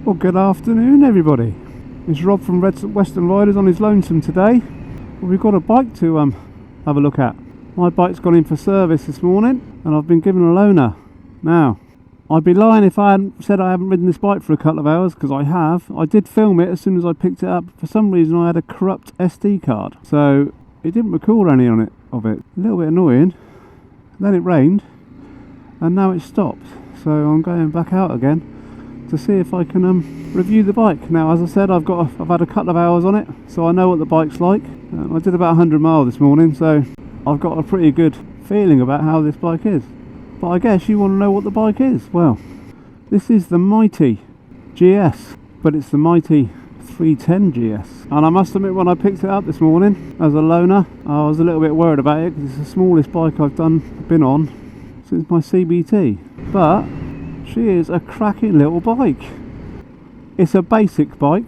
Well, good afternoon everybody. It's Rob from Western Riders on his lonesome today. Well, we've got a bike to have a look at. My bike's gone in for service this morning and I've been given a loaner. Now, I'd be lying if I hadn't said I haven't ridden this bike for a couple of hours, because I have. I did film it as soon as I picked it up. For some reason I had a corrupt SD card, so it didn't record any of it. A little bit annoying. Then it rained and now it's stopped, so I'm going back out again to see if I can review the bike. Now, as I said, I've had a couple of hours on it, so I know what the bike's like. I did about 100 miles this morning, so I've got a pretty good feeling about how this bike is. But I guess you want to know what the bike is. Well, this is the Mighty GS, but it's the Mighty 310 GS. And I must admit, when I picked it up this morning as a loaner, I was a little bit worried about it, because it's the smallest bike I've been on since my CBT. But she is a cracking little bike. It's a basic bike.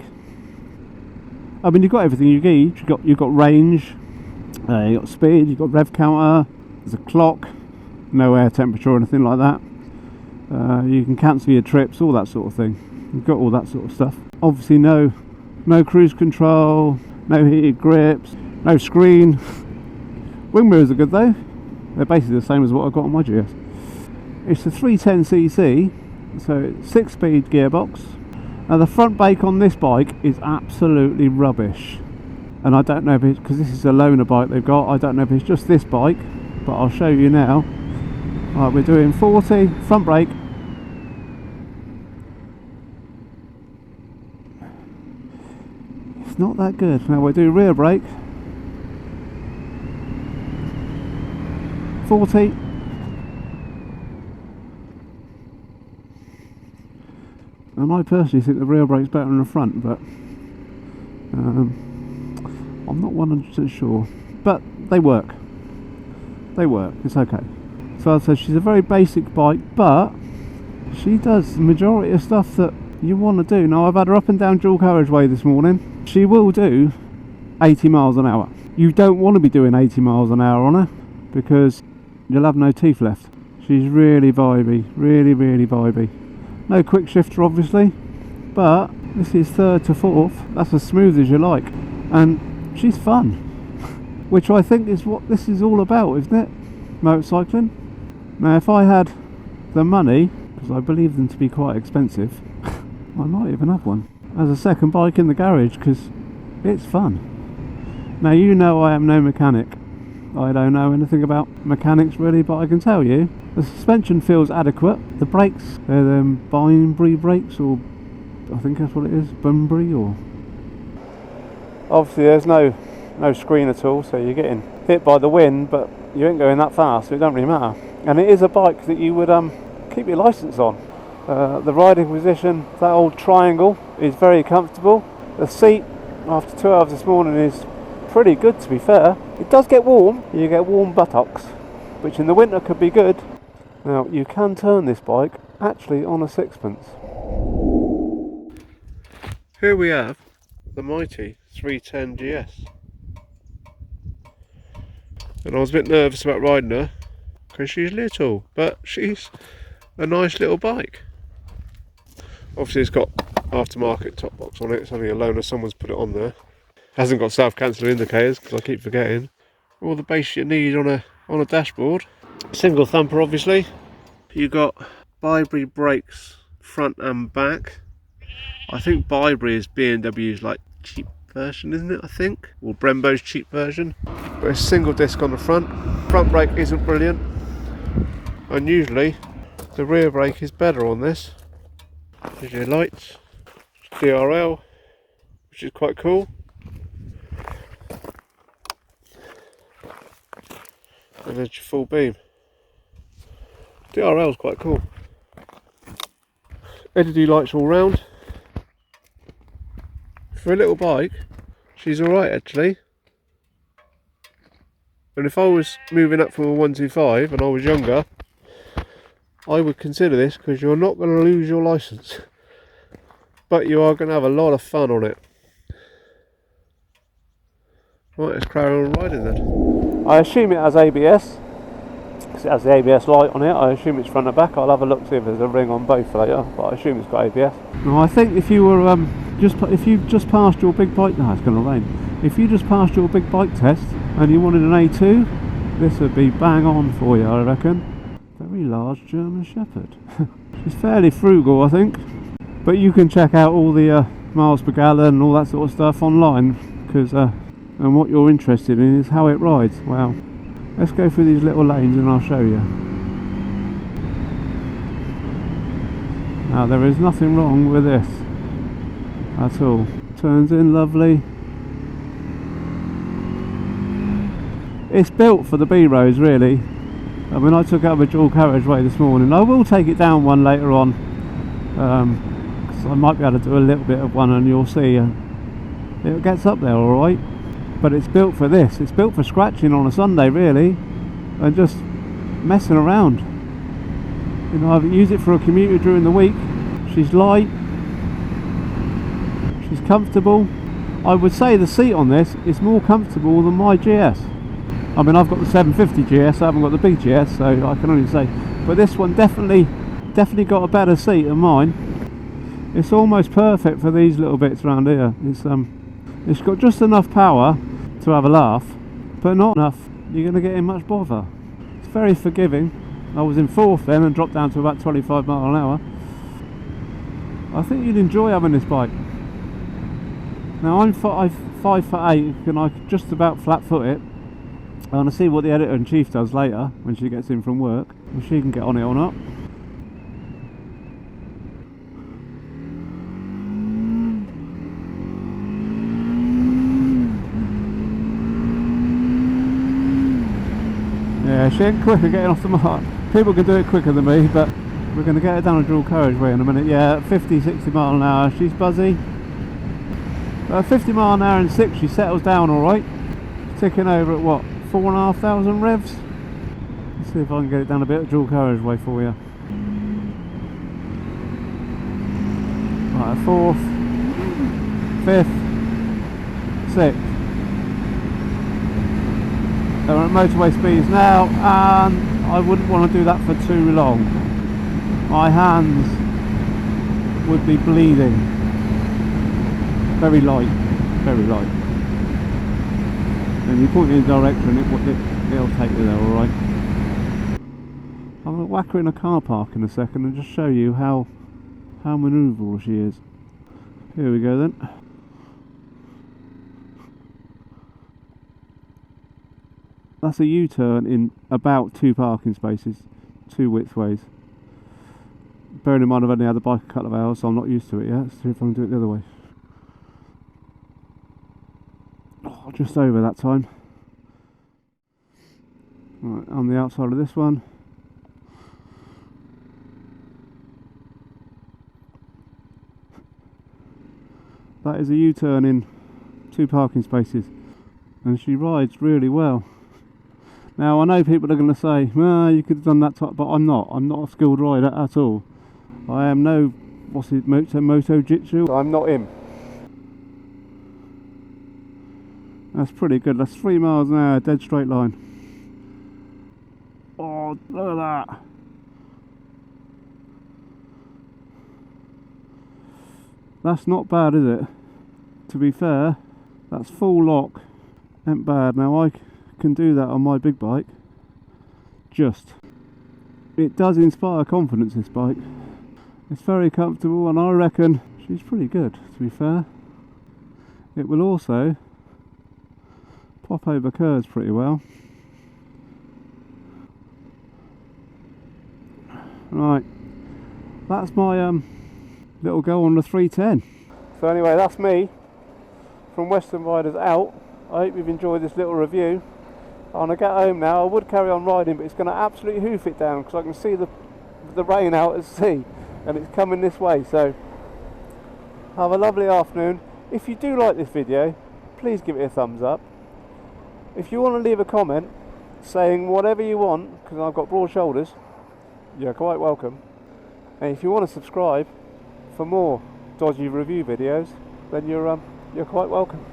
I mean, you've got everything you need. You've got range, you've got speed, you've got rev counter, there's a clock, no air temperature or anything like that. You can cancel your trips, all that sort of thing. You've got all that sort of stuff. Obviously no cruise control, no heated grips, no screen. Wing mirrors are good though. They're basically the same as what I've got on my GS. It's a 310cc, so 6-speed gearbox. Now the front brake on this bike is absolutely rubbish, and I don't know if it's because this is a loaner bike they've got. I don't know if it's just this bike, but I'll show you now. Right, we're doing 40 front brake. It's not that good. Now we'll do rear brake. 40. And I personally think the rear brake's better than the front, but I'm not 100% sure. But they work. It's okay. So as I said, she's a very basic bike, but she does the majority of stuff that you want to do. Now, I've had her up and down dual carriageway this morning. She will do 80 miles an hour. You don't want to be doing 80 miles an hour on her, because you'll have no teeth left. She's really vibey, really vibey. No quick shifter obviously, but this is third to fourth. That's as smooth as you like, and she's fun, which I think is what this is all about, isn't it? Motorcycling. Now, if I had the money, because I believe them to be quite expensive, I might even have one as a second bike in the garage, because it's fun. Now, you know I am no mechanic. I don't know anything about mechanics really, but I can tell you the suspension feels adequate. The brakes, they're them BMW brakes, or I think that's what it is, Bunbury, or... Obviously there's no screen at all, so you're getting hit by the wind, but you ain't going that fast, so it don't really matter. And it is a bike that you would keep your licence on. The riding position, that old triangle, is very comfortable. The seat, after 2 hours this morning, is pretty good, to be fair. It does get warm. You get warm buttocks, which in the winter could be good. Now, you can turn this bike actually on a sixpence. Here we have the Mighty 310 GS. And I was a bit nervous about riding her because she's little, but she's a nice little bike. Obviously it's got aftermarket top box on it. It's only a loaner, someone's put it on there. Hasn't got self-cancelling indicators, because I keep forgetting. All the base you need on a dashboard. Single thumper obviously. You've got Bunbury brakes front and back. I think Bunbury is BMW's like cheap version, isn't it, I think? Or Brembo's cheap version. But it's single disc on the front. Front brake isn't brilliant. And usually the rear brake is better on this. There's your lights. DRL, which is quite cool. And there's your full beam. DRL is quite cool. LED lights all round. For a little bike, she's alright actually. And if I was moving up from a 125 and I was younger, I would consider this, because you're not going to lose your licence, but you are going to have a lot of fun on it. Right, let's carry on riding then. I assume it has ABS. because it has the ABS light on it. I assume it's front and back. I'll have a look, see if there's a ring on both later, but I assume it's got ABS. Now I think if you were if you just passed your big bike, no, it's going to rain. If you just passed your big bike test and you wanted an A2, this would be bang on for you, I reckon. Very large German Shepherd. She's fairly frugal, I think, but you can check out all the miles per gallon and all that sort of stuff online, because and what you're interested in is how it rides. Wow. Let's go through these little lanes and I'll show you. Now there is nothing wrong with this at all. Turns in lovely. It's built for the B roads, really. I mean, I took it up a dual carriageway this morning. I will take it down one later on, because I might be able to do a little bit of one, and you'll see it gets up there all right. But it's built for this. It's built for scratching on a Sunday, really, and just messing around. You know, I've used it for a commuter during the week. She's light. She's comfortable. I would say the seat on this is more comfortable than my GS. I mean, I've got the 750 GS, I haven't got the big GS, so I can only say. But this one definitely got a better seat than mine. It's almost perfect for these little bits around here. It's got just enough power to have a laugh, but not enough you're going to get in much bother. It's very forgiving. I was in fourth then and dropped down to about 25 miles an hour. I think you'd enjoy having this bike. Now I'm 5'8", and I could just about flat foot it. I want to see what the editor-in-chief does later when she gets in from work, if she can get on it or not. Yeah, she ain't quick at getting off the mark. People can do it quicker than me, but we're going to get her down a dual carriageway in a minute. Yeah, 50, 60 mile an hour, she's buzzy. 50 mile an hour and 6, she settles down alright. Ticking over at what? 4,500 revs. Let's see if I can get it down a bit of dual carriageway for you. Right, 4th, 5th, 6th. They're at motorway speeds now, and I wouldn't want to do that for too long. My hands would be bleeding. Very light, very light. And you point in a direction, it'll take you there, alright. I'm going to whack her in a car park in a second and just show you how manoeuvrable she is. Here we go then. That's a U-turn in about 2 parking spaces, 2 widthways. Bearing in mind I've only had the bike a couple of hours, so I'm not used to it yet. Let's see if I can do it the other way. Oh, just over that time. Right, on the outside of this one. That is a U-turn in 2 parking spaces, and she rides really well. Now I know people are going to say, well, you could have done that type, but I'm not a skilled rider at all. I am no, what's it, Moto Jitsu? I'm not him. That's pretty good. That's 3 miles an hour, dead straight line. Oh, look at that. That's not bad, is it? To be fair, that's full lock. Ain't bad. Now I can do that on my big bike. It does inspire confidence, this bike. It's very comfortable, and I reckon she's pretty good, to be fair. It will also pop over curves pretty well. Right, that's my little go on the 310. So anyway, that's me from Western Riders out. I hope you've enjoyed this little review. I'm going to get home now. I would carry on riding, but it's going to absolutely hoof it down because I can see the rain out at sea, and it's coming this way. So have a lovely afternoon. If you do like this video, please give it a thumbs up. If you want to leave a comment saying whatever you want, because I've got broad shoulders, you're quite welcome. And if you want to subscribe for more dodgy review videos, then you're quite welcome.